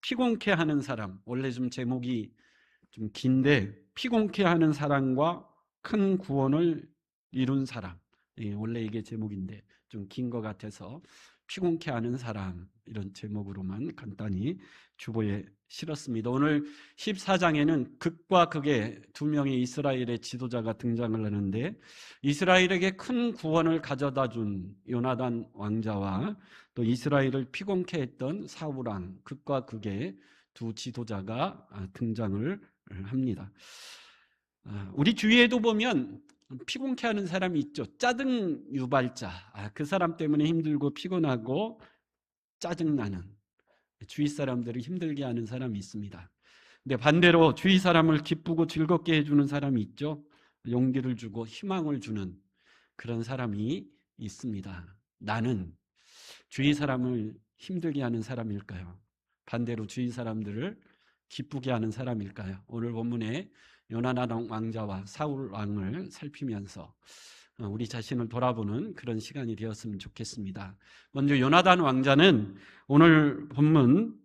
피곤케 하는 사람, 원래 좀 제목이 좀 긴데 피곤케 하는 사람과 큰 구원을 이룬 사람. 원래 이게 제목인데 좀 긴 것 같아서 피곤케 하는 사람 이런 제목으로만 간단히 주보에 실었습니다. 오늘 14장에는 극과 극의 두 명의 이스라엘의 지도자가 등장을 하는데 이스라엘에게 큰 구원을 가져다 준 요나단 왕자와 또 이스라엘을 피곤케 했던 사울 왕, 극과 극의 두 지도자가 등장을 합니다. 우리 주위에도 보면 피곤케 하는 사람이 있죠. 짜증 유발자. 그 사람 때문에 힘들고 피곤하고 짜증나는 주위 사람들을 힘들게 하는 사람이 있습니다. 근데 반대로 주위 사람을 기쁘고 즐겁게 해주는 사람이 있죠. 용기를 주고 희망을 주는 그런 사람이 있습니다. 나는 주위 사람을 힘들게 하는 사람일까요? 반대로 주위 사람들을 기쁘게 하는 사람일까요? 오늘 본문에 요나단 왕자와 사울 왕을 살피면서 우리 자신을 돌아보는 그런 시간이 되었으면 좋겠습니다. 먼저 요나단 왕자는 오늘 본문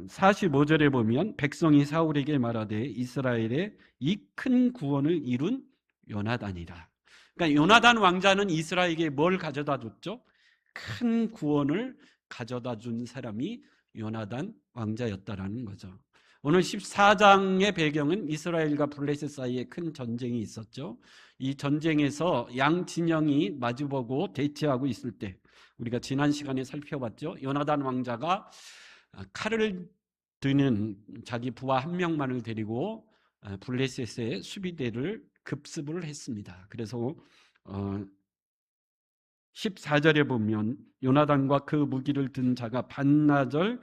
45절에 보면 백성이 사울에게 말하되 이스라엘의 이 큰 구원을 이룬 요나단이라. 그러니까 요나단 왕자는 이스라엘에게 뭘 가져다 줬죠? 큰 구원을 가져다 준 사람이 요나단 왕자였다라는 거죠. 오늘 14장의 배경은 이스라엘과 블레셋 사이에 큰 전쟁이 있었죠. 이 전쟁에서 양 진영이 마주보고 대치하고 있을 때 우리가 지난 시간에 살펴봤죠. 요나단 왕자가 칼을 드는 자기 부하 한 명만을 데리고 블레셋의 수비대를 급습을 했습니다. 그래서 14절에 보면 요나단과 그 무기를 든 자가 반나절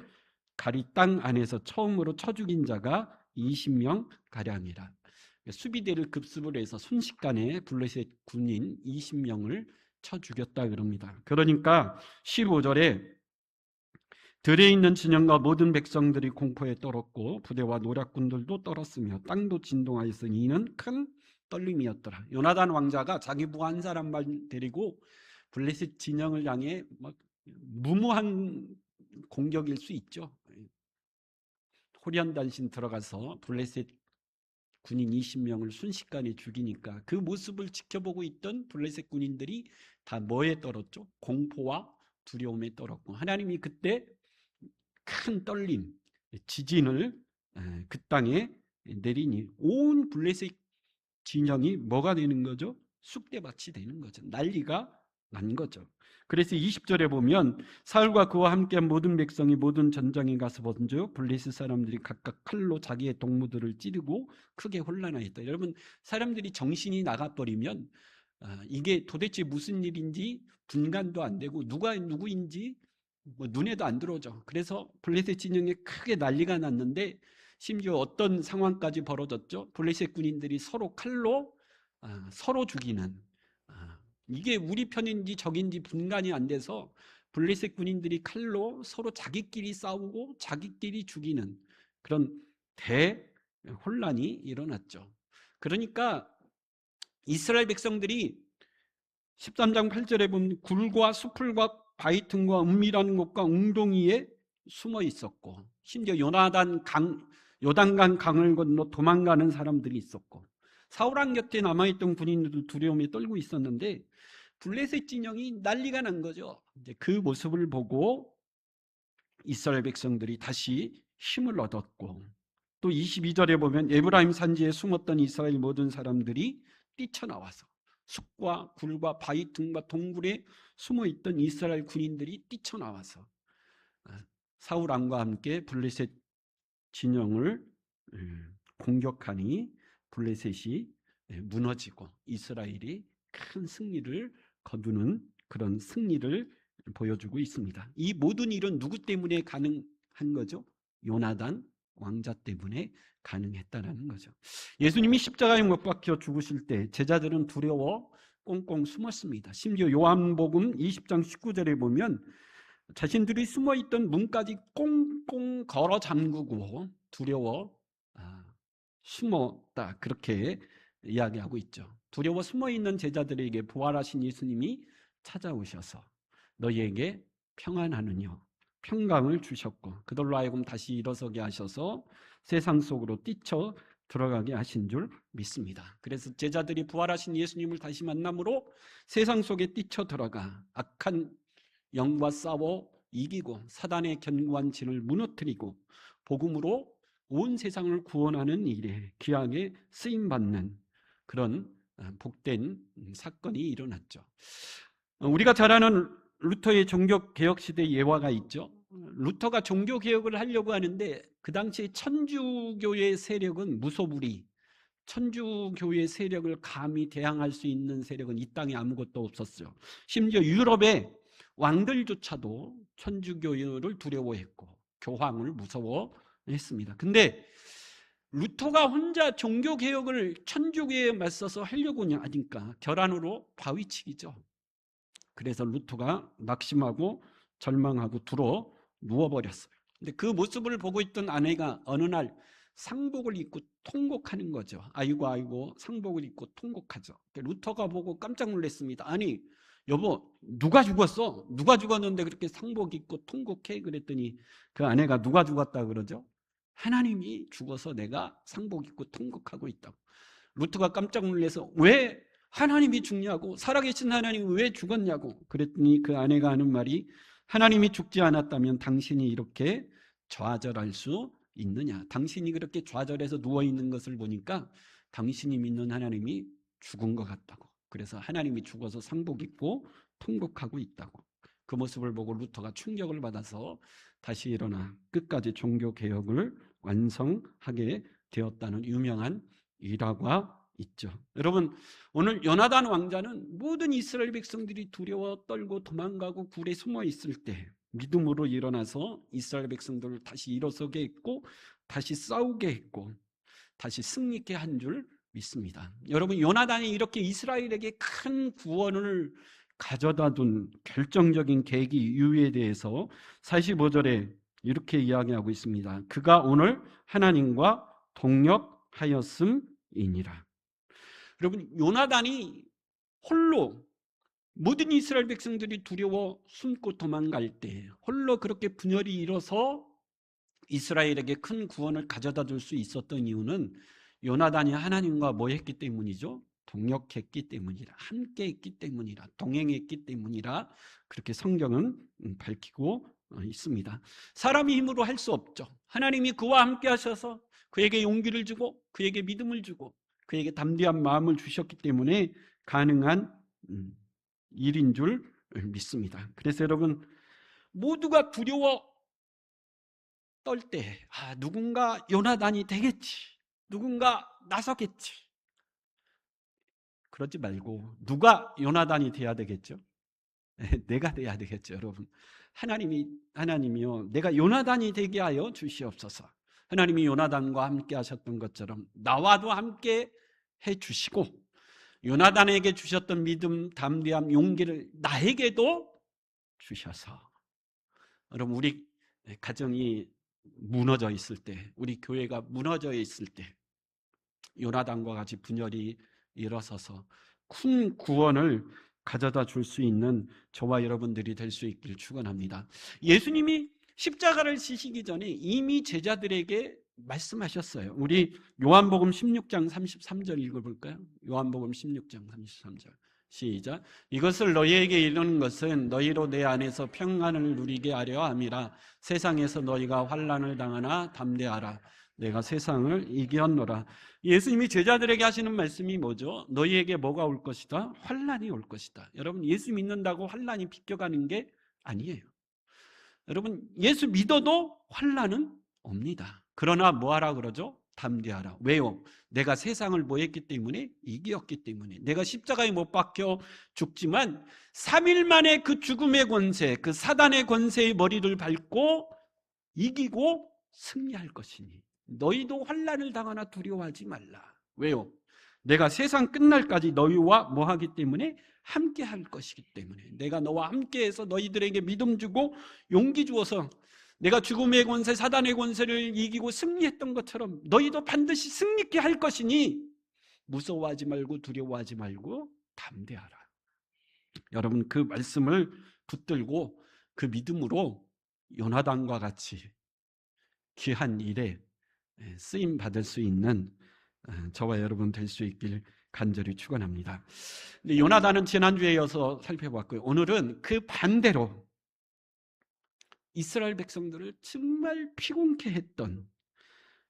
가리 땅 안에서 처음으로 쳐 죽인 자가 20명 가량이라. 수비대를 급습을 해서 순식간에 블레셋 군인 20명을 쳐 죽였다 그럽니다. 그러니까 15절에 들에 있는 진영과 모든 백성들이 공포에 떨었고 부대와 노략군들도 떨었으며 땅도 진동하였으니 이는 큰 떨림이었더라. 요나단 왕자가 자기 부하 한 사람만 데리고 블레셋 진영을 향해 막 무모한 공격일 수 있죠. 호련단신 들어가서 블레셋 군인 20명을 순식간에 죽이니까 그 모습을 지켜보고 있던 블레셋 군인들이 다 뭐에 떨었죠? 공포와 두려움에 떨었고 하나님이 그때 큰 떨림, 지진을 그 땅에 내리니 온 블레셋 진영이 뭐가 되는 거죠? 쑥대밭이 되는 거죠. 난리가 난 거죠. 그래서 20절에 보면 사울과 그와 함께한 모든 백성이 모든 전장에 가서 본즉 블레셋 사람들이 각각 칼로 자기의 동무들을 찌르고 크게 혼란하였다. 여러분, 사람들이 정신이 나가버리면 이게 도대체 무슨 일인지 분간도 안 되고 누가 누구인지 눈에도 안 들어오죠. 그래서 블레셋 진영에 크게 난리가 났는데 심지어 어떤 상황까지 벌어졌죠? 블레셋 군인들이 서로 칼로 서로 죽이는, 이게 우리 편인지 적인지 분간이 안 돼서 블레셋 군인들이 칼로 서로 자기끼리 싸우고 자기끼리 죽이는 그런 대혼란이 일어났죠. 그러니까 이스라엘 백성들이 13장 8절에 보면 굴과 수풀과 바위 틈과 은밀한 곳과 웅덩이에 숨어 있었고 심지어 요단강 강을 건너 도망가는 사람들이 있었고 사울왕 곁에 남아있던 군인들도 두려움에 떨고 있었는데 블레셋 진영이 난리가 난 거죠. 이제 그 모습을 보고 이스라엘 백성들이 다시 힘을 얻었고 또 22절에 보면 에브라임 산지에 숨었던 이스라엘 모든 사람들이 뛰쳐나와서 숲과 굴과 바위 틈과 동굴에 숨어있던 이스라엘 군인들이 뛰쳐나와서 사울 왕과 함께 블레셋 진영을 공격하니 블레셋이 무너지고 이스라엘이 큰 승리를 거두는 그런 승리를 보여주고 있습니다. 이 모든 일은 누구 때문에 가능한 거죠? 요나단 왕자 때문에 가능했다라는 거죠. 예수님이 십자가에 못 박혀 죽으실 때 제자들은 두려워 꽁꽁 숨었습니다. 심지어 요한복음 20장 19절에 보면 자신들이 숨어있던 문까지 꽁꽁 걸어 잠그고 두려워 숨었다 그렇게 이야기하고 있죠. 두려워 숨어있는 제자들에게 부활하신 예수님이 찾아오셔서 너희에게 평안하느냐 평강을 주셨고 그들로 하여금 다시 일어서게 하셔서 세상 속으로 뛰쳐 들어가게 하신 줄 믿습니다. 그래서 제자들이 부활하신 예수님을 다시 만남으로 세상 속에 뛰쳐 들어가 악한 영과 싸워 이기고 사단의 견고한 진을 무너뜨리고 복음으로 온 세상을 구원하는 일에 귀하게 쓰임받는 그런 복된 사건이 일어났죠. 우리가 잘 아는 루터의 종교개혁 시대 예화가 있죠. 루터가 종교개혁을 하려고 하는데 그 당시에 천주교의 세력은 무소불위, 천주교의 세력을 감히 대항할 수 있는 세력은 이 땅에 아무것도 없었어요. 심지어 유럽의 왕들조차도 천주교를 두려워했고 교황을 무서워했습니다. 근데 루터가 혼자 종교개혁을 천주교에 맞서서 하려고 하니까 결함으로 바위치기죠. 그래서 루터가 낙심하고 절망하고 들어 누워버렸어요. 근데 그 모습을 보고 있던 아내가 어느 날 상복을 입고 통곡하는 거죠. 아이고 아이고 상복을 입고 통곡하죠. 루터가 보고 깜짝 놀랐습니다. 아니 여보 누가 죽었어? 누가 죽었는데 그렇게 상복 입고 통곡해? 그랬더니 그 아내가 누가 죽었다 그러죠? 하나님이 죽어서 내가 상복 입고 통곡하고 있다고. 루터가 깜짝 놀라서 왜 하나님이 죽냐고, 살아계신 하나님이 왜 죽었냐고. 그랬더니 그 아내가 하는 말이 하나님이 죽지 않았다면 당신이 이렇게 좌절할 수 있느냐. 당신이 그렇게 좌절해서 누워있는 것을 보니까 당신이 믿는 하나님이 죽은 것 같다고. 그래서 하나님이 죽어서 상복 입고 통곡하고 있다고. 그 모습을 보고 루터가 충격을 받아서 다시 일어나 끝까지 종교개혁을 완성하게 되었다는 유명한 일화가 있죠. 여러분 오늘 요나단 왕자는 모든 이스라엘 백성들이 두려워 떨고 도망가고 굴에 숨어 있을 때 믿음으로 일어나서 이스라엘 백성들을 다시 일어서게 했고 다시 싸우게 했고 다시 승리케 한 줄 믿습니다. 여러분 요나단이 이렇게 이스라엘에게 큰 구원을 가져다 둔 결정적인 계기 이유에 대해서 45절에 이렇게 이야기하고 있습니다. 그가 오늘 하나님과 동역하였음이니라. 여러분 요나단이 홀로 모든 이스라엘 백성들이 두려워 숨고 도망갈 때 홀로 그렇게 분열이 일어서 이스라엘에게 큰 구원을 가져다 줄 수 있었던 이유는 요나단이 하나님과 뭐 했기 때문이죠? 동역했기 때문이라, 함께 했기 때문이라, 동행했기 때문이라 그렇게 성경은 밝히고 있습니다. 사람이 힘으로 할 수 없죠. 하나님이 그와 함께 하셔서 그에게 용기를 주고 그에게 믿음을 주고 그에게 담대한 마음을 주셨기 때문에 가능한 일인 줄 믿습니다. 그래서 여러분 모두가 두려워 떨 때 누군가 요나단이 되겠지, 누군가 나서겠지, 그러지 말고 누가 요나단이 돼야 되겠죠? 내가 돼야 되겠죠. 여러분 하나님이요 내가 요나단이 되게 하여 주시옵소서. 하나님이 요나단과 함께 하셨던 것처럼 나와도 함께 해주시고 요나단에게 주셨던 믿음, 담대함, 용기를 나에게도 주셔서 여러분 우리 가정이 무너져 있을 때, 우리 교회가 무너져 있을 때 요나단과 같이 분열이 일어서서 큰 구원을 가져다 줄 수 있는 저와 여러분들이 될 수 있길 축원합니다. 예수님이 십자가를 지시기 전에 이미 제자들에게 말씀하셨어요. 우리 요한복음 16장 33절 읽어볼까요? 요한복음 16장 33절 시작. 이것을 너희에게 이르는 것은 너희로 내 안에서 평안을 누리게 하려 함이라. 세상에서 너희가 환난을 당하나 담대하라. 내가 세상을 이겼노라. 예수님이 제자들에게 하시는 말씀이 뭐죠? 너희에게 뭐가 올 것이다? 환난이 올 것이다. 여러분 예수 믿는다고 환난이 비껴가는 게 아니에요. 여러분 예수 믿어도 환난은 옵니다. 그러나 뭐하라 그러죠? 담대하라. 왜요? 내가 세상을 뭐 했기 때문에? 이겼기 때문에. 내가 십자가에 못 박혀 죽지만 3일 만에 그 죽음의 권세, 그 사단의 권세의 머리를 밟고 이기고 승리할 것이니 너희도 환난을 당하나 두려워하지 말라. 왜요? 내가 세상 끝날까지 너희와 뭐 하기 때문에? 함께 할 것이기 때문에. 내가 너와 함께해서 너희들에게 믿음 주고 용기 주어서 내가 죽음의 권세, 사단의 권세를 이기고 승리했던 것처럼 너희도 반드시 승리케 할 것이니 무서워하지 말고 두려워하지 말고 담대하라. 여러분 그 말씀을 붙들고 그 믿음으로 요나단과 같이 귀한 일에 쓰임 받을 수 있는 저와 여러분 될 수 있길 간절히 축원합니다. 요나단은 지난주에 이어서 살펴봤고요. 오늘은 그 반대로 이스라엘 백성들을 정말 피곤케 했던,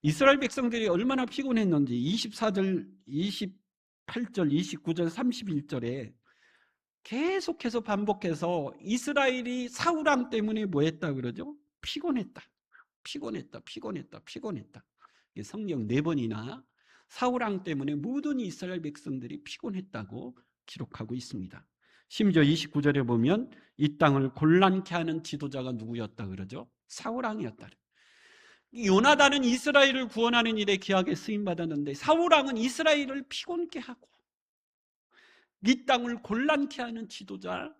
이스라엘 백성들이 얼마나 피곤했는지 24절, 28절, 29절, 31절에 계속해서 반복해서 이스라엘이 사울왕 때문에 뭐 했다 그러죠? 피곤했다. 피곤했다. 피곤했다. 피곤했다. 성경 4번이나 사울왕 때문에 모든 이스라엘 백성들이 피곤했다고 기록하고 있습니다. 심지어 29절에 보면 이 땅을 곤란케 하는 지도자가 누구였다 그러죠? 사울왕이었다. 요나단은 이스라엘을 구원하는 일에 귀하게 쓰임받았는데 사울왕은 이스라엘을 피곤케 하고 이 땅을 곤란케 하는 지도자였다라는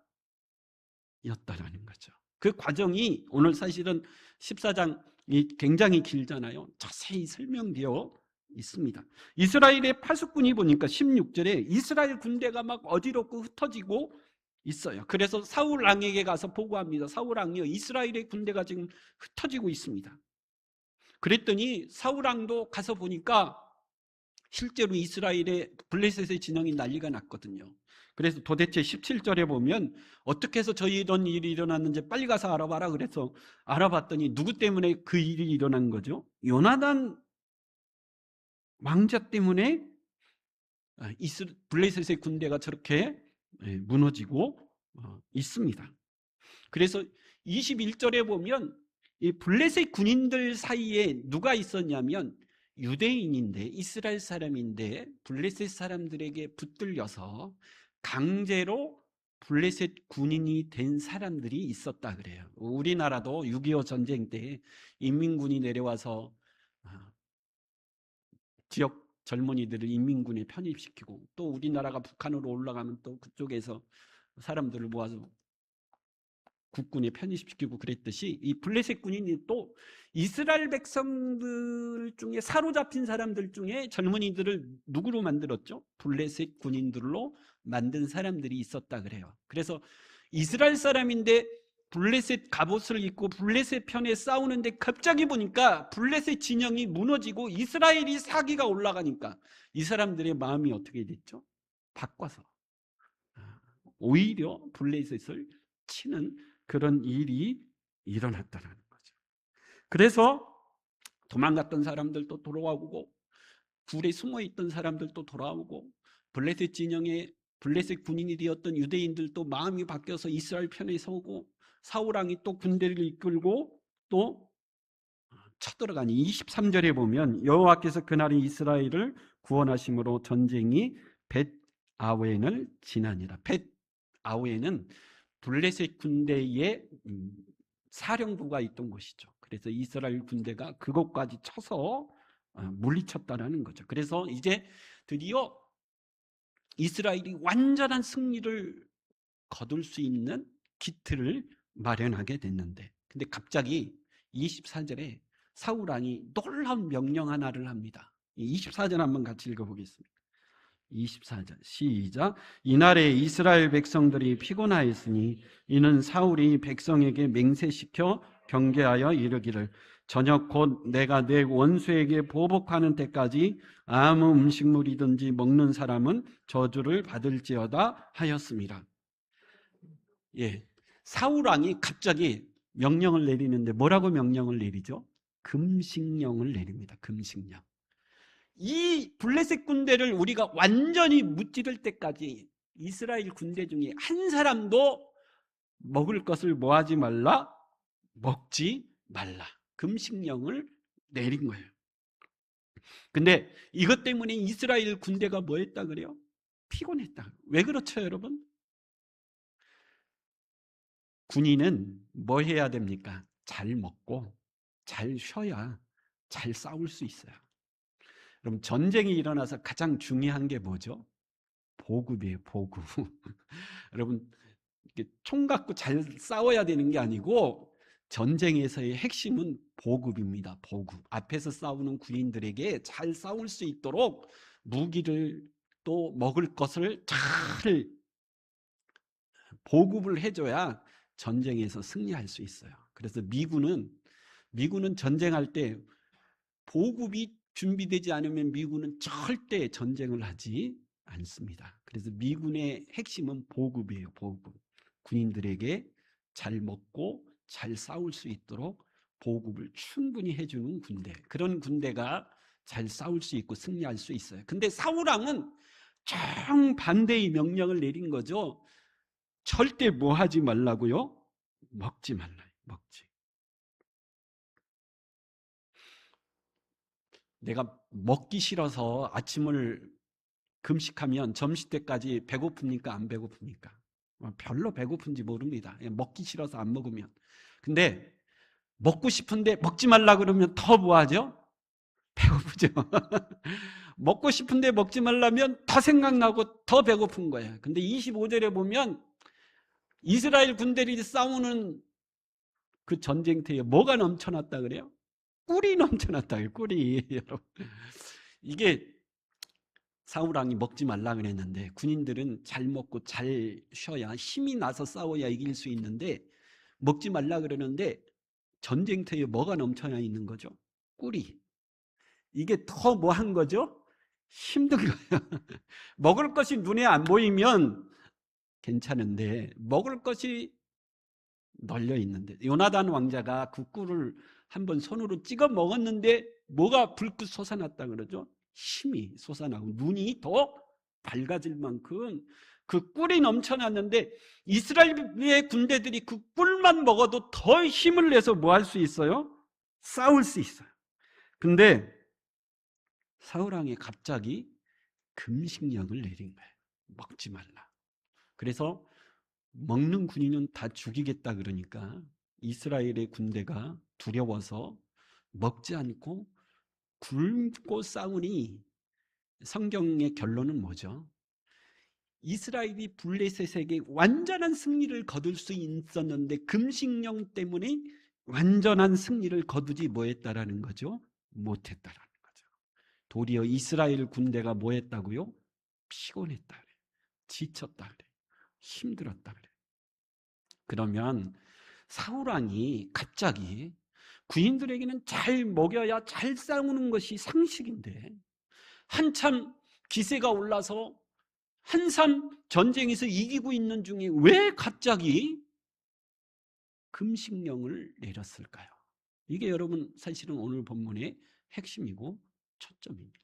거죠. 그 과정이 오늘 사실은 14장이 굉장히 길잖아요. 자세히 설명되어 있습니다. 이스라엘의 파수꾼이 보니까 16절에 이스라엘 군대가 막 어지럽고 흩어지고 있어요. 그래서 사울 왕에게 가서 보고합니다. 사울 왕이요, 이스라엘의 군대가 지금 흩어지고 있습니다. 그랬더니 사울 왕도 가서 보니까 실제로 이스라엘의 블레셋의 진영이 난리가 났거든요. 그래서 도대체 17절에 보면 어떻게 해서 저희 이런 일이 일어났는지 빨리 가서 알아봐라. 그래서 알아봤더니 누구 때문에 그 일이 일어난 거죠? 요나단 왕자 때문에 블레셋의 군대가 저렇게 무너지고 있습니다. 그래서 21절에 보면 이 블레셋 군인들 사이에 누가 있었냐면 유대인인데, 이스라엘 사람인데 블레셋 사람들에게 붙들려서 강제로 블레셋 군인이 된 사람들이 있었다 그래요. 우리나라도 6.25 전쟁 때 인민군이 내려와서 지역 젊은이들을 인민군에 편입시키고, 또 우리나라가 북한으로 올라가면 또 그쪽에서 사람들을 모아서 국군에 편입시키고 그랬듯이, 이 블레셋 군인이 또 이스라엘 백성들 중에 사로잡힌 사람들 중에 젊은이들을 누구로 만들었죠? 블레셋 군인들로 만든 사람들이 있었다 그래요. 그래서 이스라엘 사람인데 블레셋 갑옷을 입고 블레셋 편에 싸우는데 갑자기 보니까 블레셋 진영이 무너지고 이스라엘이 사기가 올라가니까 이 사람들의 마음이 어떻게 됐죠? 바꿔서 오히려 블레셋을 치는 그런 일이 일어났다는 거죠. 그래서 도망갔던 사람들도 돌아오고 굴에 숨어있던 사람들도 돌아오고 블레셋 진영의 블레셋 군인이 되었던 유대인들도 마음이 바뀌어서 이스라엘 편에 서고 사울왕이 또 군대를 이끌고 또 쳐들어가니 23절에 보면 여호와께서 그날에 이스라엘을 구원하심으로 전쟁이 벳아웬을 지나니라. 벳아웬은 블레셋 군대의 사령부가 있던 곳이죠. 그래서 이스라엘 군대가 그곳까지 쳐서 물리쳤다라는 거죠. 그래서 이제 드디어 이스라엘이 완전한 승리를 거둘 수 있는 기틀을 마련하게 됐는데, 근데 갑자기 24절에 사울왕이 놀라운 명령 하나를 합니다. 24절 한번 같이 읽어보겠습니다. 24절 시작. 이날에 이스라엘 백성들이 피곤하였으니 이는 사울이 백성에게 맹세시켜 경계하여 이르기를 저녁 곧 내가 내 원수에게 보복하는 때까지 아무 음식물이든지 먹는 사람은 저주를 받을지어다 하였습니다. 예, 사울왕이 갑자기 명령을 내리는데 뭐라고 명령을 내리죠? 금식령을 내립니다. 금식령. 이 블레셋 군대를 우리가 완전히 무찌를 때까지 이스라엘 군대 중에 한 사람도 먹을 것을 뭐 하지 말라? 먹지 말라. 금식령을 내린 거예요. 근데 이것 때문에 이스라엘 군대가 뭐 했다 그래요? 피곤했다. 왜 그렇죠, 여러분? 군인은 뭐 해야 됩니까? 잘 먹고 잘 쉬어야 잘 싸울 수 있어요. 그럼 전쟁이 일어나서 가장 중요한 게 뭐죠? 보급이에요, 보급. 여러분, 총 갖고 잘 싸워야 되는 게 아니고 전쟁에서의 핵심은 보급입니다. 보급. 앞에서 싸우는 군인들에게 잘 싸울 수 있도록 무기를 또 먹을 것을 잘 보급을 해줘야 전쟁에서 승리할 수 있어요. 그래서 미군은 전쟁할 때 보급이 준비되지 않으면 미군은 절대 전쟁을 하지 않습니다. 그래서 미군의 핵심은 보급이에요. 보급. 군인들에게 잘 먹고 잘 싸울 수 있도록 보급을 충분히 해주는 군대. 그런 군대가 잘 싸울 수 있고 승리할 수 있어요. 근데 사울왕은 정반대의 명령을 내린 거죠. 절대 뭐 하지 말라고요? 먹지 말라요. 먹지. 내가 먹기 싫어서 아침을 금식하면 점심 때까지 배고픕니까? 안 배고픕니까? 별로 배고픈지 모릅니다. 먹기 싫어서 안 먹으면. 근데 먹고 싶은데 먹지 말라 그러면 더 뭐하죠? 배고프죠. 먹고 싶은데 먹지 말라면 더 생각나고 더 배고픈 거예요. 근데 25절에 보면 이스라엘 군대들이 싸우는 그 전쟁터에 뭐가 넘쳐났다 그래요? 꿀이 넘쳐났다. 꿀이. 여러분. 이게 사울왕이 먹지 말라 그랬는데 군인들은 잘 먹고 잘 쉬어야 힘이 나서 싸워야 이길 수 있는데 먹지 말라 그러는데 전쟁터에 뭐가 넘쳐나 있는 거죠? 꿀이. 이게 더 뭐 한 거죠? 힘든 거예요. 먹을 것이 눈에 안 보이면 괜찮은데 먹을 것이 널려 있는데 요나단 왕자가 그 꿀을 한번 손으로 찍어 먹었는데 뭐가 불긋 솟아났다 그러죠? 힘이 솟아나고 눈이 더 밝아질 만큼 그 꿀이 넘쳐났는데 이스라엘의 군대들이 그 꿀만 먹어도 더 힘을 내서 뭐 할 수 있어요? 싸울 수 있어요. 근데 사울왕이 갑자기 금식령을 내린 거예요. 먹지 말라. 그래서 먹는 군인은 다 죽이겠다 그러니까 이스라엘의 군대가 두려워서 먹지 않고 굶고 싸우니 성경의 결론은 뭐죠? 이스라엘이 블레셋에게 완전한 승리를 거둘 수 있었는데 금식령 때문에 완전한 승리를 거두지 뭐했다라는 거죠? 못했다라는 거죠. 도리어 이스라엘 군대가 뭐했다고요? 피곤했다 그래. 지쳤다 그래. 힘들었다 그래. 그러면 사울왕이 갑자기 군인들에게는 잘 먹여야 잘 싸우는 것이 상식인데 한참 기세가 올라서 한참 전쟁에서 이기고 있는 중에 왜 갑자기 금식령을 내렸을까요? 이게 여러분 사실은 오늘 본문의 핵심이고 초점입니다.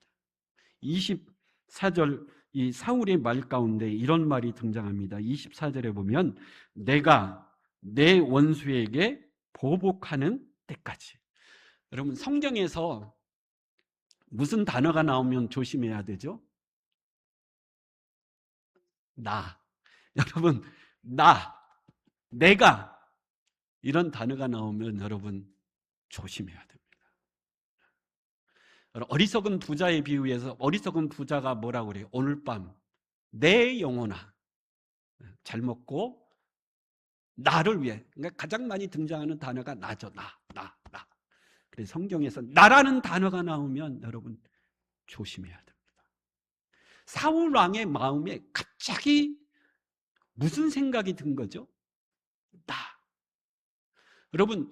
24절 이 사울의 말 가운데 이런 말이 등장합니다. 24절에 보면 내가 내 원수에게 보복하는 때까지. 여러분 성경에서 무슨 단어가 나오면 조심해야 되죠? 나. 여러분 내가 이런 단어가 나오면 여러분 조심해야 됩니다. 어리석은 부자의 비유에서 어리석은 부자가 뭐라고 그래요? 오늘 밤 내 영혼아 잘 먹고 나를 위해. 그러니까 가장 많이 등장하는 단어가 나죠. 나. 그래서 성경에서 나라는 단어가 나오면 여러분 조심해야 됩니다. 사울 왕의 마음에 갑자기 무슨 생각이 든 거죠? 나. 여러분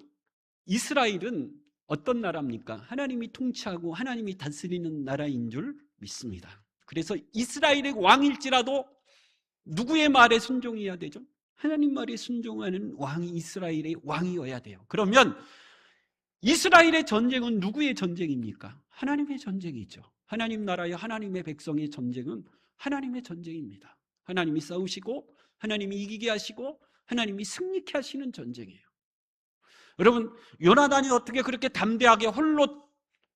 이스라엘은 어떤 나라입니까? 하나님이 통치하고 하나님이 다스리는 나라인 줄 믿습니다. 그래서 이스라엘의 왕일지라도 누구의 말에 순종해야 되죠? 하나님 말에 순종하는 왕이 이스라엘의 왕이어야 돼요. 그러면 이스라엘의 전쟁은 누구의 전쟁입니까? 하나님의 전쟁이죠. 하나님 나라의 하나님의 백성의 전쟁은 하나님의 전쟁입니다. 하나님이 싸우시고 하나님이 이기게 하시고 하나님이 승리케 하시는 전쟁이에요. 여러분 요나단이 어떻게 그렇게 담대하게 홀로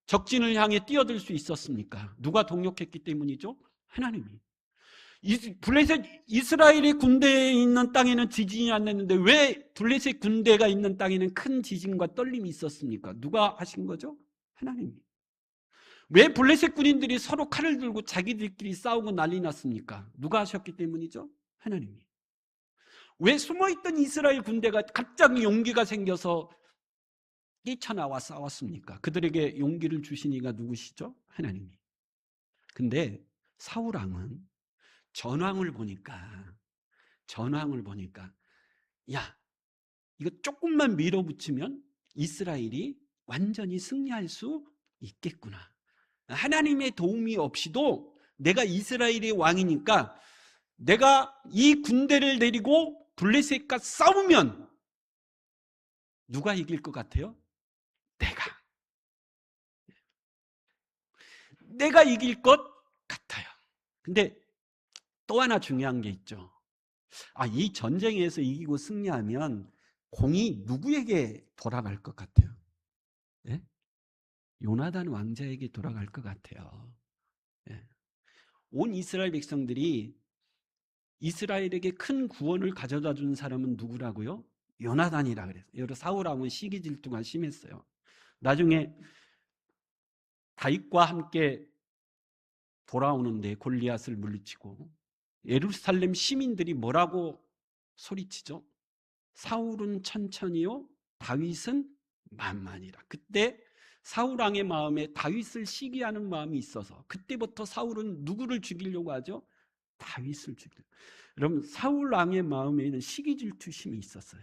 적진을 향해 뛰어들 수 있었습니까? 누가 동력했기 때문이죠? 하나님이. 블레셋 이스라엘의 군대에 있는 땅에는 지진이 안 났는데 왜 블레셋 군대가 있는 땅에는 큰 지진과 떨림이 있었습니까? 누가 하신 거죠? 하나님이. 왜 블레셋 군인들이 서로 칼을 들고 자기들끼리 싸우고 난리 났습니까? 누가 하셨기 때문이죠? 하나님이. 왜 숨어있던 이스라엘 군대가 갑자기 용기가 생겨서 뛰쳐나와 싸웠습니까? 그들에게 용기를 주신 이가 누구시죠? 하나님이. 근데 사울왕은 전황을 보니까 야 이거 조금만 밀어붙이면 이스라엘이 완전히 승리할 수 있겠구나. 하나님의 도움이 없이도 내가 이스라엘의 왕이니까 내가 이 군대를 데리고 블레셋과 싸우면 누가 이길 것 같아요? 내가 이길 것 같아요. 근데 또 하나 중요한 게 있죠. 이 전쟁에서 이기고 승리하면 공이 누구에게 돌아갈 것 같아요? 예? 요나단 왕자에게 돌아갈 것 같아요. 예. 온 이스라엘 백성들이 이스라엘에게 큰 구원을 가져다 준 사람은 누구라고요? 요나단이라 그래서. 여러 사울왕은 시기 질투가 심했어요. 나중에 다윗과 함께 돌아오는데 골리앗을 물리치고 예루살렘 시민들이 뭐라고 소리치죠? 사울은 천천히요, 다윗은 만만이라. 그때 사울왕의 마음에 다윗을 시기하는 마음이 있어서 그때부터 사울은 누구를 죽이려고 하죠? 다윗을 죽이려고. 여러분, 사울왕의 마음에는 시기질투심이 있었어요.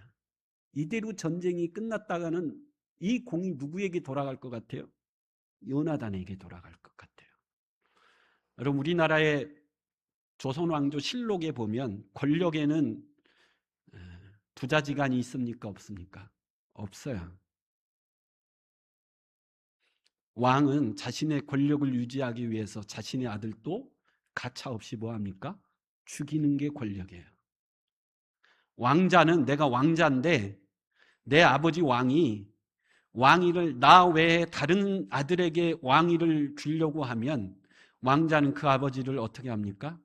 이대로 전쟁이 끝났다가는 이 공이 누구에게 돌아갈 것 같아요? 요나단에게 돌아갈 것 같아요. 여러분, 우리나라의 조선 왕조 실록에 보면 권력에는 부자지간이 있습니까? 없습니까? 없어요. 왕은 자신의 권력을 유지하기 위해서 자신의 아들도 가차없이 뭐합니까? 죽이는 게 권력이에요. 왕자는 내가 왕자인데 내 아버지 왕위를 나 외에 다른 아들에게 왕위를 주려고 하면 왕자는 그 아버지를 어떻게 합니까?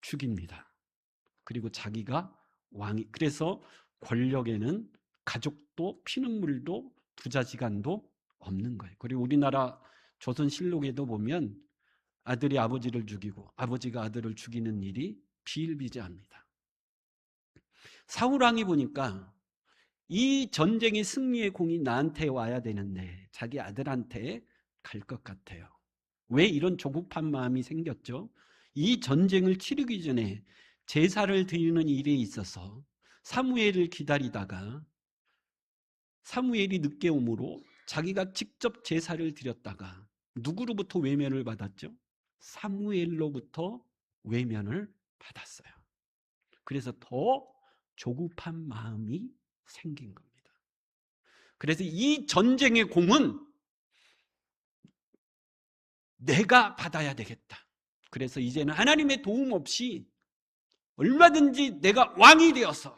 죽입니다. 그리고 자기가 그래서 권력에는 가족도 피눈물도 부자지간도 없는 거예요. 그리고 우리나라 조선실록에도 보면 아들이 아버지를 죽이고 아버지가 아들을 죽이는 일이 비일비재합니다. 사울왕이 보니까 이 전쟁의 승리의 공이 나한테 와야 되는데 자기 아들한테 갈 것 같아요. 왜 이런 조급한 마음이 생겼죠? 이 전쟁을 치르기 전에 제사를 드리는 일에 있어서 사무엘을 기다리다가 사무엘이 늦게 오므로 자기가 직접 제사를 드렸다가 누구로부터 외면을 받았죠? 사무엘로부터 외면을 받았어요. 그래서 더 조급한 마음이 생긴 겁니다. 그래서 이 전쟁의 공은 내가 받아야 되겠다. 그래서 이제는 하나님의 도움 없이 얼마든지 내가 왕이 되어서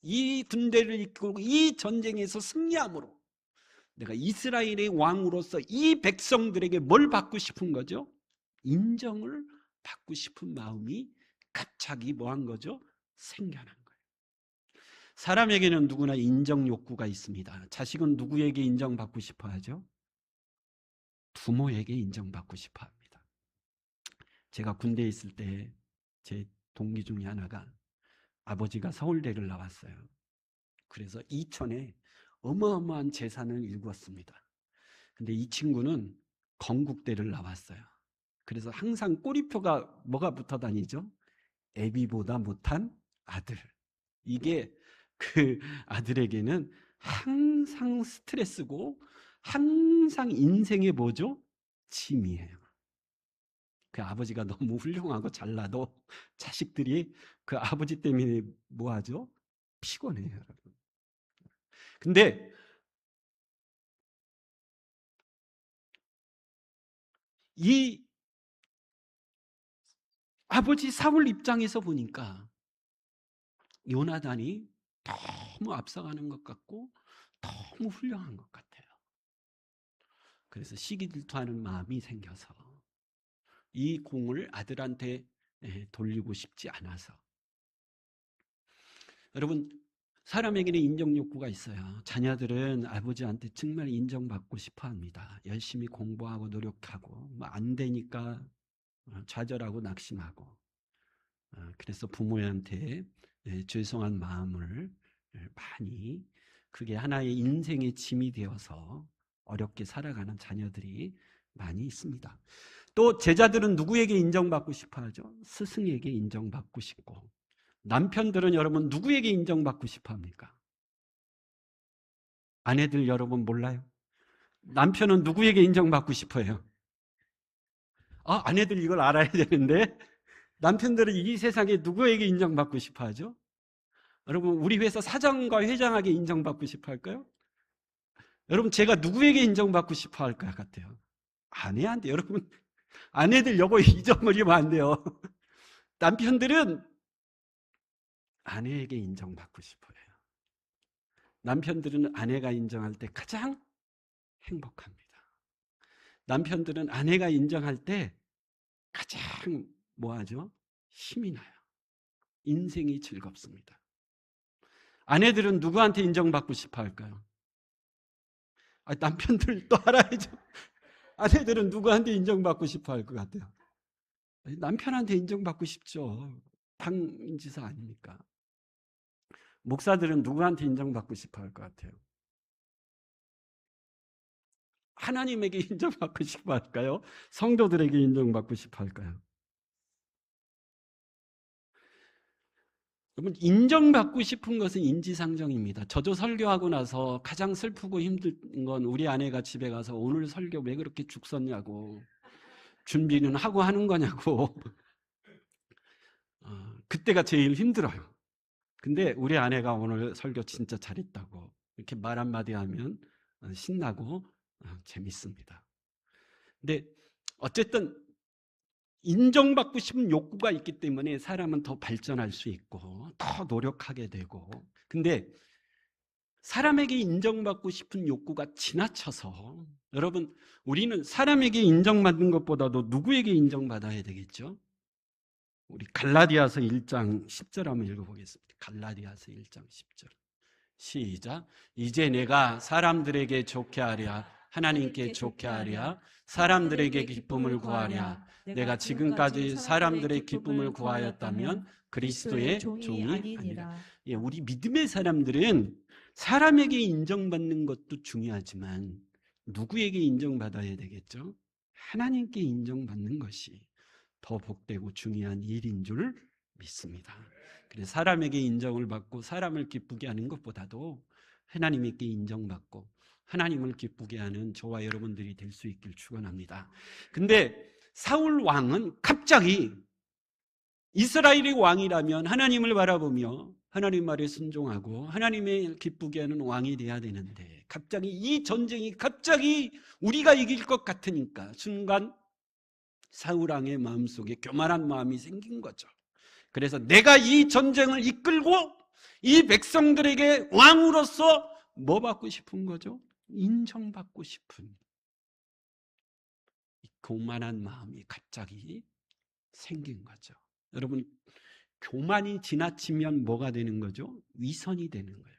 이 군대를 이끌고 이 전쟁에서 승리함으로 내가 이스라엘의 왕으로서 이 백성들에게 뭘 받고 싶은 거죠? 인정을 받고 싶은 마음이 갑자기 뭐한 거죠? 생겨난 거예요. 사람에게는 누구나 인정 욕구가 있습니다. 자식은 누구에게 인정받고 싶어 하죠? 부모에게 인정받고 싶어 합니다. 제가 군대에 있을 때 제 동기 중에 하나가 아버지가 서울대를 나왔어요. 그래서 이천에 어마어마한 재산을 일구었습니다. 근데 이 친구는 건국대를 나왔어요. 그래서 항상 꼬리표가 뭐가 붙어 다니죠? 애비보다 못한 아들. 이게 그 아들에게는 항상 스트레스고 항상 인생의 뭐죠? 짐이에요. 그 아버지가 너무 훌륭하고 잘나도 자식들이 그 아버지 때문에 뭐하죠? 피곤해요, 여러분. 근데 이 아버지 사울 입장에서 보니까 요나단이 너무 앞서가는 것 같고 너무 훌륭한 것 같아요. 그래서 시기질투하는 마음이 생겨서 이 공을 아들한테 돌리고 싶지 않아서. 여러분, 사람에게는 인정 욕구가 있어요. 자녀들은 아버지한테 정말 인정받고 싶어 합니다. 열심히 공부하고 노력하고 뭐 안 되니까 좌절하고 낙심하고. 그래서 부모한테 죄송한 마음을 많이, 그게 하나의 인생의 짐이 되어서 어렵게 살아가는 자녀들이 많이 있습니다. 또 제자들은 누구에게 인정받고 싶어 하죠? 스승에게 인정받고 싶고, 남편들은 여러분 누구에게 인정받고 싶어 합니까? 아내들 여러분 몰라요? 남편은 누구에게 인정받고 싶어요? 아내들 이걸 알아야 되는데 남편들은 이 세상에 누구에게 인정받고 싶어 하죠? 여러분, 우리 회사 사장과 회장에게 인정받고 싶어 할까요? 여러분, 제가 누구에게 인정받고 싶어 할 것 같아요? 아내한테. 여러분, 아내들 요거 잊어버리면 안 돼요. 남편들은 아내에게 인정받고 싶어요. 남편들은 아내가 인정할 때 가장 행복합니다. 남편들은 아내가 인정할 때 가장 뭐하죠? 힘이 나요. 인생이 즐겁습니다. 아내들은 누구한테 인정받고 싶어 할까요? 남편들 또 알아야죠. 아내들은 누구한테 인정받고 싶어 할 것 같아요? 남편한테 인정받고 싶죠. 당인지사 아닙니까? 목사들은 누구한테 인정받고 싶어 할 것 같아요? 하나님에게 인정받고 싶어 할까요? 성도들에게 인정받고 싶어 할까요? 여러분, 인정받고 싶은 것은 인지상정입니다. 저도 설교하고 나서 가장 슬프고 힘든 건 우리 아내가 집에 가서 오늘 설교 왜 그렇게 죽 썼냐고, 준비는 하고 하는 거냐고. 그때가 제일 힘들어요. 근데 우리 아내가 오늘 설교 진짜 잘했다고 이렇게 말 한마디 하면 신나고 재밌습니다. 근데 어쨌든 인정받고 싶은 욕구가 있기 때문에 사람은 더 발전할 수 있고 더 노력하게 되고, 근데 사람에게 인정받고 싶은 욕구가 지나쳐서, 여러분, 우리는 사람에게 인정받는 것보다도 누구에게 인정받아야 되겠죠? 우리 갈라디아서 1장 10절 한번 읽어보겠습니다. 갈라디아서 1장 10절 시작. 이제 내가 사람들에게 좋게 하랴 하나님께 좋게 하랴 사람들에게 기쁨을 구하랴. 내가 지금까지 사람들의 기쁨을 구하였다면 그리스도의 종이 아니라. 우리 믿음의 사람들은 사람에게 인정받는 것도 중요하지만 누구에게 인정받아야 되겠죠? 하나님께 인정받는 것이 더 복되고 중요한 일인 줄 믿습니다. 그래서 사람에게 인정을 받고 사람을 기쁘게 하는 것보다도 하나님께 인정받고 하나님을 기쁘게 하는 저와 여러분들이 될 수 있길 축원합니다. 근데 사울 왕은 갑자기 이스라엘의 왕이라면 하나님을 바라보며 하나님 말에 순종하고 하나님을 기쁘게 하는 왕이 돼야 되는데, 갑자기 이 전쟁이 갑자기 우리가 이길 것 같으니까 순간 사울 왕의 마음속에 교만한 마음이 생긴 거죠. 그래서 내가 이 전쟁을 이끌고 이 백성들에게 왕으로서 뭐 받고 싶은 거죠? 인정받고 싶은 이 교만한 마음이 갑자기 생긴 거죠. 여러분, 교만이 지나치면 뭐가 되는 거죠? 위선이 되는 거예요.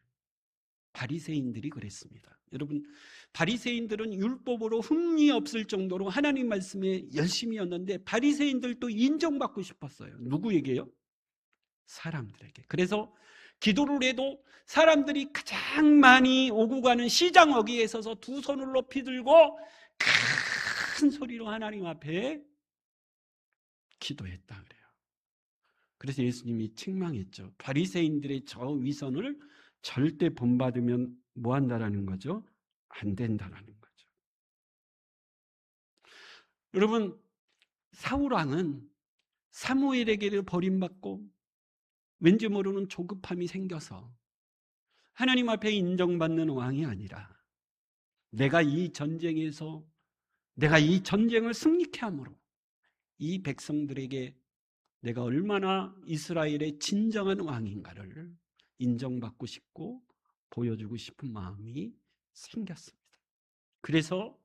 바리새인들이 그랬습니다. 여러분, 바리새인들은 율법으로 흠이 없을 정도로 하나님 말씀에 열심이었는데 바리새인들도 인정받고 싶었어요. 누구에게요? 사람들에게. 그래서 기도를 해도 사람들이 가장 많이 오고 가는 시장 어귀에 서서 두 손을 높이 들고 큰 소리로 하나님 앞에 기도했다 그래요. 그래서 예수님이 책망했죠. 바리새인들의 저 위선을 절대 본받으면 뭐 한다라는 거죠? 안 된다라는 거죠. 여러분, 사울 왕은 사무엘에게 버림받고 왠지 모르는 조급함이 생겨서 하나님 앞에 인정받는 왕이 아니라 내가 이 전쟁에서 내가 이 전쟁을 승리케 함으로 이 백성들에게 내가 얼마나 이스라엘의 진정한 왕인가를 인정받고 싶고 보여주고 싶은 마음이 생겼습니다. 그래서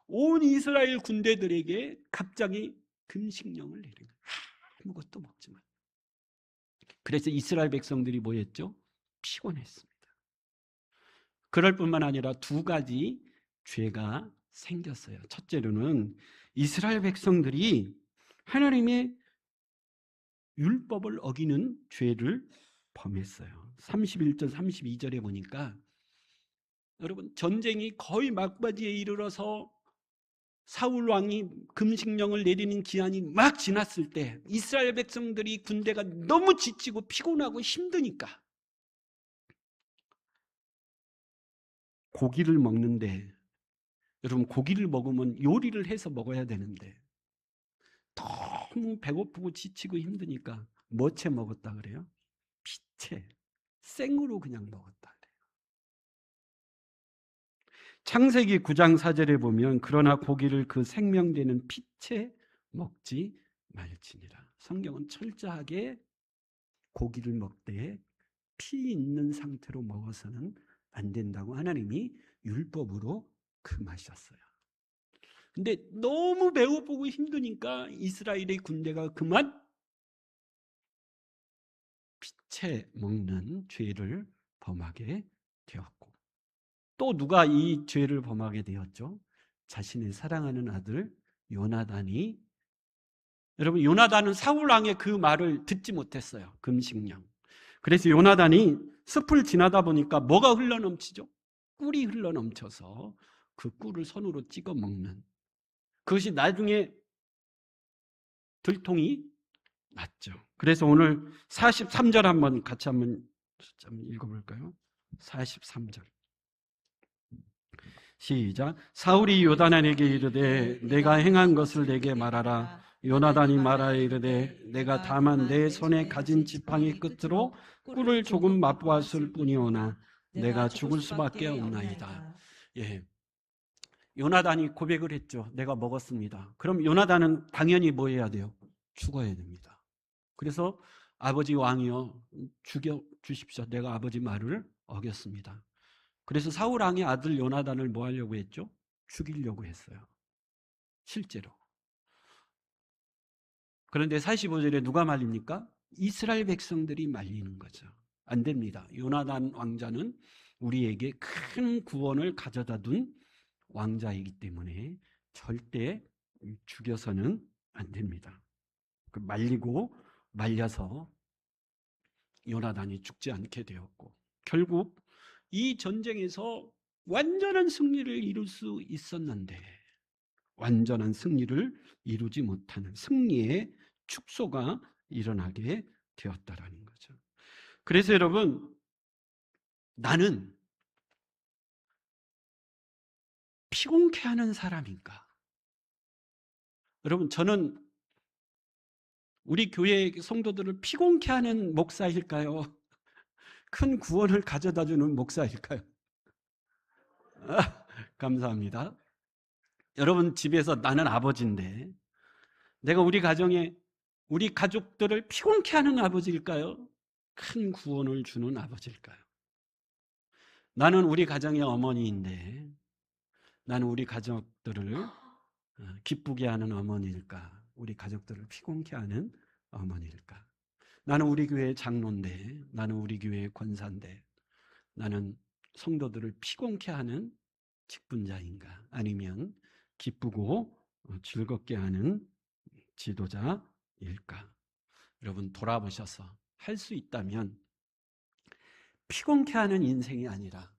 온 이스라엘 군대들에게 갑자기 금식령을 내린 거예요. 아무것도 먹지 마. 그래서 이스라엘 백성들이 뭐였죠? 피곤했습니다. 그럴 뿐만 아니라 두 가지 죄가 생겼어요. 첫째로는 이스라엘 백성들이 하나님의 율법을 어기는 죄를 범했어요. 31절 32절에 보니까 여러분, 전쟁이 거의 막바지에 이르러서 사울 왕이 금식령을 내리는 기한이 막 지났을 때 이스라엘 백성들이 군대가 너무 지치고 피곤하고 힘드니까 고기를 먹는데, 여러분 고기를 먹으면 요리를 해서 먹어야 되는데 너무 배고프고 지치고 힘드니까 뭐채 먹었다 그래요? 피채, 생으로 그냥 먹었다 그래요. 창세기 9장 4절에 보면 그러나 고기를 그 생명되는 피채 먹지 말지니라. 성경은 철저하게 고기를 먹되 피 있는 상태로 먹어서는 안 된다고 하나님이 율법으로 금하셨어요. 근데 너무 배고프고 힘드니까 이스라엘의 군대가 그만 피채 먹는 죄를 범하게 되었고, 또 누가 이 죄를 범하게 되었죠? 자신의 사랑하는 아들 요나단이. 여러분, 요나단은 사울 왕의 그 말을 듣지 못했어요. 금식령. 그래서 요나단이 숲을 지나다 보니까 뭐가 흘러넘치죠? 꿀이 흘러넘쳐서 그 꿀을 손으로 찍어 먹는, 그것이 나중에 들통이 났죠. 그래서 오늘 43절 한번 같이 한번 읽어볼까요? 43절 시작. 사울이 요나단에게 이르되 내가 행한 것을 내게 말하라. 요나단이 말하여 이르되 내가 다만 내 손에 가진 지팡이 끝으로 꿀을 조금 맛보았을 뿐이오나 내가 죽을 수밖에 없나이다. 예, 요나단이 고백을 했죠. 내가 먹었습니다. 그럼 요나단은 당연히 뭐 해야 돼요? 죽어야 됩니다. 그래서 아버지 왕이여 죽여 주십시오. 내가 아버지 말을 어겼습니다. 그래서 사울 왕의 아들 요나단을 뭐 하려고 했죠? 죽이려고 했어요. 실제로. 그런데 45절에 누가 말립니까? 이스라엘 백성들이 말리는 거죠. 안 됩니다. 요나단 왕자는 우리에게 큰 구원을 가져다 둔 왕자이기 때문에 절대 죽여서는 안 됩니다. 말리고 말려서 요나단이 죽지 않게 되었고, 결국 이 전쟁에서 완전한 승리를 이룰 수 있었는데 완전한 승리를 이루지 못하는 승리의 축소가 일어나게 되었다라는 거죠. 그래서 여러분, 나는 피곤케 하는 사람인가? 여러분, 저는 우리 교회 성도들을 피곤케 하는 목사일까요? 큰 구원을 가져다 주는 목사일까요? 감사합니다. 여러분, 집에서 나는 아버지인데 내가 우리 가정에 우리 가족들을 피곤케 하는 아버지일까요? 큰 구원을 주는 아버지일까요? 나는 우리 가정의 어머니인데 나는 우리 가족들을 기쁘게 하는 어머니일까? 우리 가족들을 피곤케 하는 어머니일까? 나는 우리 교회의 장로인데, 나는 우리 교회의 권사인데 나는 성도들을 피곤케 하는 직분자인가? 아니면 기쁘고 즐겁게 하는 지도자일까? 여러분, 돌아보셔서 할 수 있다면 피곤케 하는 인생이 아니라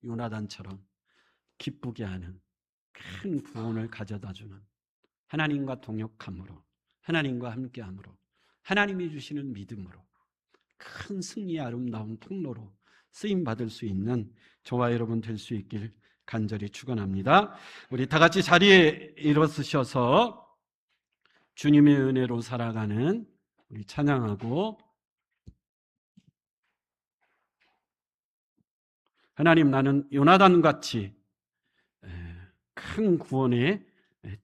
요나단처럼 기쁘게 하는 큰 구원을 가져다주는, 하나님과 동역함으로, 하나님과 함께함으로, 하나님이 주시는 믿음으로 큰 승리의 아름다운 통로로 쓰임받을 수 있는 저와 여러분 될 수 있길 간절히 축원합니다. 우리 다 같이 자리에 일어서셔서 주님의 은혜로 살아가는 우리 찬양하고, 하나님, 나는 요나단같이 큰 구원의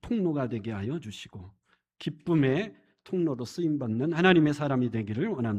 통로가 되게 하여 주시고 기쁨의 통로로 쓰임받는 하나님의 사람이 되기를 원합니다.